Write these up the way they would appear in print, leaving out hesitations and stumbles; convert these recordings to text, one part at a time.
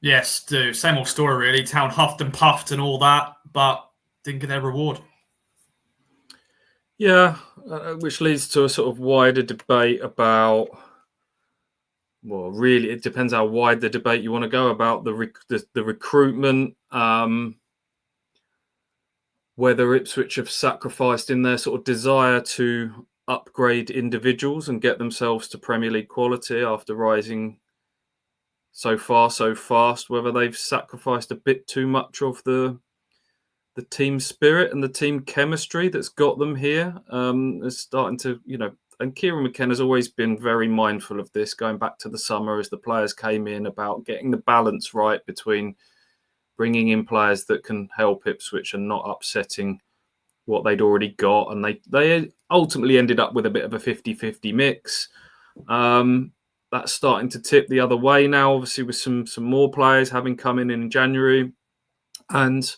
Yes, do. Same old story, really. Town huffed and puffed and all that, but didn't get their reward. Yeah, which leads to a sort of wider debate about. Well, really, it depends how wide the debate you want to go about the recruitment. Whether Ipswich have sacrificed in their sort of desire to upgrade individuals and get themselves to Premier League quality after rising so far so fast, whether they've sacrificed a bit too much of the team spirit and the team chemistry that's got them here. Is starting to, and Kieran McKenna's always been very mindful of this, going back to the summer as the players came in, about getting the balance right between bringing in players that can help Ipswich and not upsetting what they'd already got. And they ultimately ended up with a bit of a 50-50 mix. That's starting to tip the other way now, obviously, with some more players having come in January. And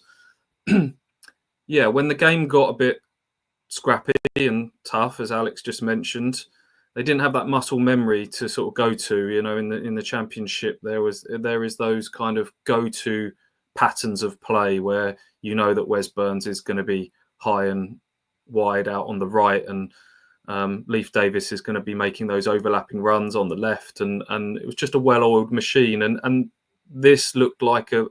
yeah, when the game got a bit scrappy and tough, as Alex just mentioned, they didn't have that muscle memory to sort of go to. In the Championship, there is those kind of go-to patterns of play where that Wes Burns is going to be high and wide out on the right, and Leif Davis is going to be making those overlapping runs on the left, and it was just a well-oiled machine. And this looked like a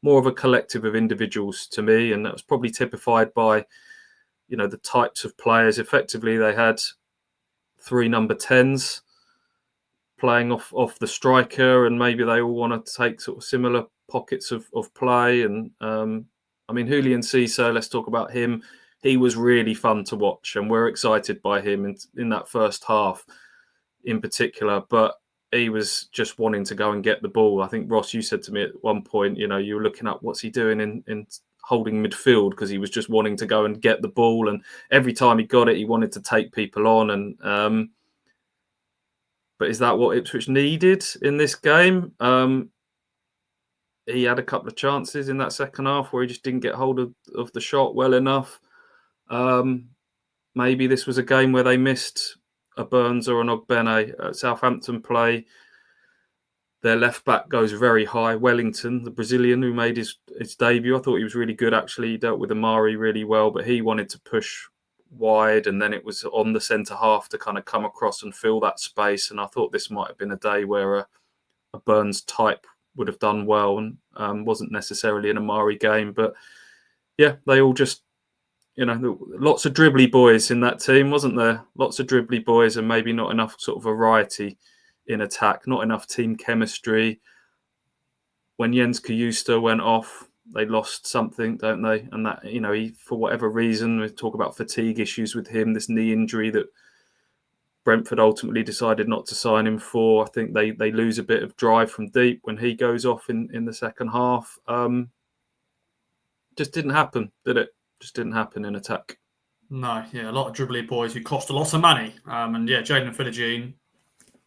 more of a collective of individuals to me, and that was probably typified by the types of players. Effectively, they had 3 number 10s playing off the striker, and maybe they all want to take sort of similar pockets of play. And Julian Cisse, let's talk about him. He was really fun to watch, and we're excited by him in that first half in particular. But he was just wanting to go and get the ball. I think, Ross, you said to me at one point, you were looking up what's he doing in holding midfield, because he was just wanting to go and get the ball. And every time he got it, he wanted to take people on. And but is that what Ipswich needed in this game? He had a couple of chances in that second half where he just didn't get hold of the shot well enough. Maybe this was a game where they missed a Burns or an Ogbene. At Southampton play, their left back goes very high. Wellington, the Brazilian who made his debut, I thought he was really good, actually. He dealt with Amari really well, but he wanted to push wide, and then it was on the centre half to kind of come across and fill that space. And I thought this might have been a day where a Burns type would have done well, and wasn't necessarily an Amari game. But yeah, they all just, lots of dribbly boys in that team, wasn't there? Lots of dribbly boys, and maybe not enough sort of variety in attack, not enough team chemistry. When Jens Kajusta went off, they lost something, don't they? And that, he, for whatever reason, we talk about fatigue issues with him, this knee injury that Brentford ultimately decided not to sign him for. I think they lose a bit of drive from deep when he goes off in the second half. Just didn't happen, did it? Just didn't happen in attack. No, yeah, a lot of dribbly boys who cost a lot of money. And yeah, Jaden Philogene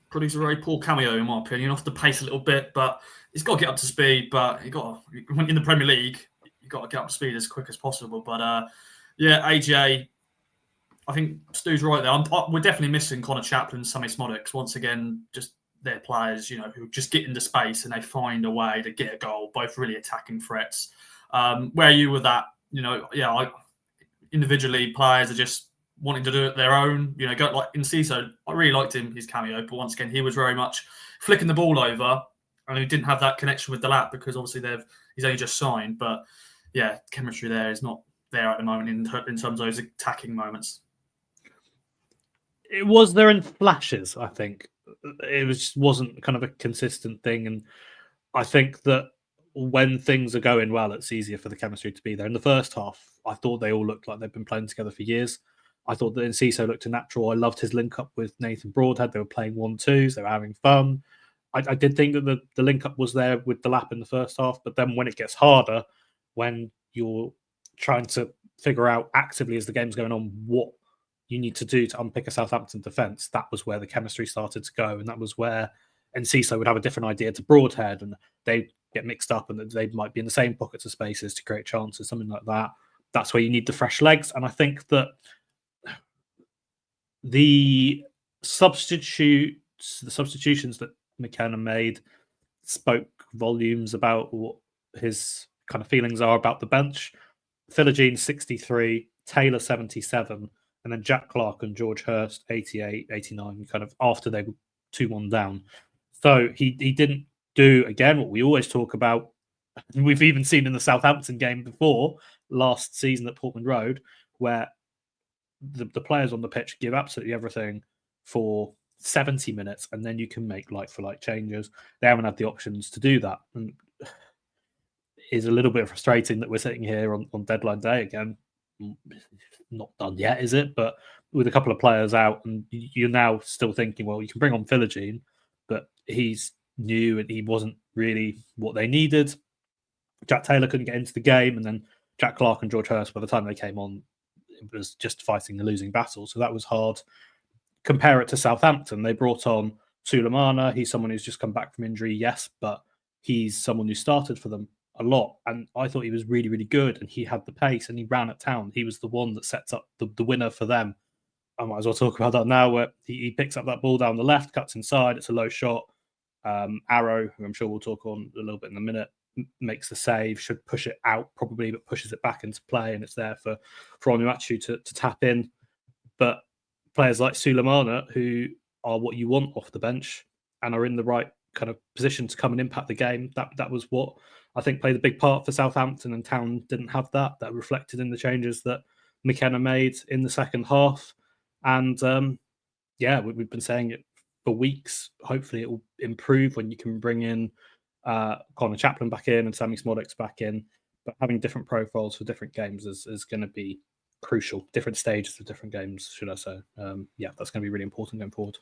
produced a very poor cameo, in my opinion, off the pace a little bit, but he's got to get up to speed. But when in the Premier League, you've got to get up to speed as quick as possible. But yeah, AJ, I think Stu's right there. We're definitely missing Connor Chaplin, Sammy Smodics. Once again, just their players, who just get into space and they find a way to get a goal, both really attacking threats. Where are you with that? Individually, players are just wanting to do it their own. Go like in Cisse, I really liked his cameo, but once again, he was very much flicking the ball over, and he didn't have that connection with the lap because obviously he's only just signed. But yeah, chemistry there is not there at the moment in terms of those attacking moments. It was there in flashes, I think. It wasn't kind of a consistent thing, and I think that when things are going well, it's easier for the chemistry to be there. In the first half, I thought they all looked like they've been playing together for years. I thought that Cisse looked natural. I loved his link up with Nathan Broadhead. They were playing 1-2s. They were having fun. I did think that the link up was there with the lap in the first half, but then when it gets harder, when you're trying to figure out actively as the game's going on what you need to do to unpick a Southampton defence, that was where the chemistry started to go, and that was where Cisse would have a different idea to Broadhead, and they get mixed up, and they might be in the same pockets of spaces to create chances, something like that. That's where you need the fresh legs, and I think that the substitutions that McKenna made spoke volumes about what his kind of feelings are about the bench. Philogene 63, Taylor 77, and then Jack Clark and George Hurst 88, 89, kind of after they were 2-1 down. So he didn't do, again, what we always talk about. We've even seen in the Southampton game before, last season at Portman Road, where the players on the pitch give absolutely everything for 70 minutes, and then you can make like-for-like changes. They haven't had the options to do that. And is a little bit frustrating that we're sitting here on deadline day again. Not done yet, is it? But with a couple of players out, and you're now still thinking, well, you can bring on Philogene, but he's new and he wasn't really what they needed. Jack Taylor couldn't get into the game, and then Jack Clark and George Hurst, by the time they came on, it was just fighting the losing battle. So that was hard. Compare it to Southampton. They brought on Sulemana. He's someone who's just come back from injury, yes, but he's someone who started for them a lot, and I thought he was really, really good, and he had the pace, and he ran at town. He was the one that sets up the winner for them. I might as well talk about that now, where he picks up that ball down the left, cuts inside, it's a low shot. Arrow, who I'm sure we'll talk on a little bit in a minute, makes the save, should push it out probably, but pushes it back into play, and it's there for Onuachu to tap in. But players like Sulemana, who are what you want off the bench and are in the right kind of position to come and impact the game, that was what I think played a big part for Southampton, and Town didn't have that. That reflected in the changes that McKenna made in the second half. And we've been saying it for weeks. Hopefully it will improve when you can bring in Connor Chaplin back in and Sammy Smodix back in. But having different profiles for different games is going to be crucial. Different stages of different games, should I say. That's going to be really important going forward.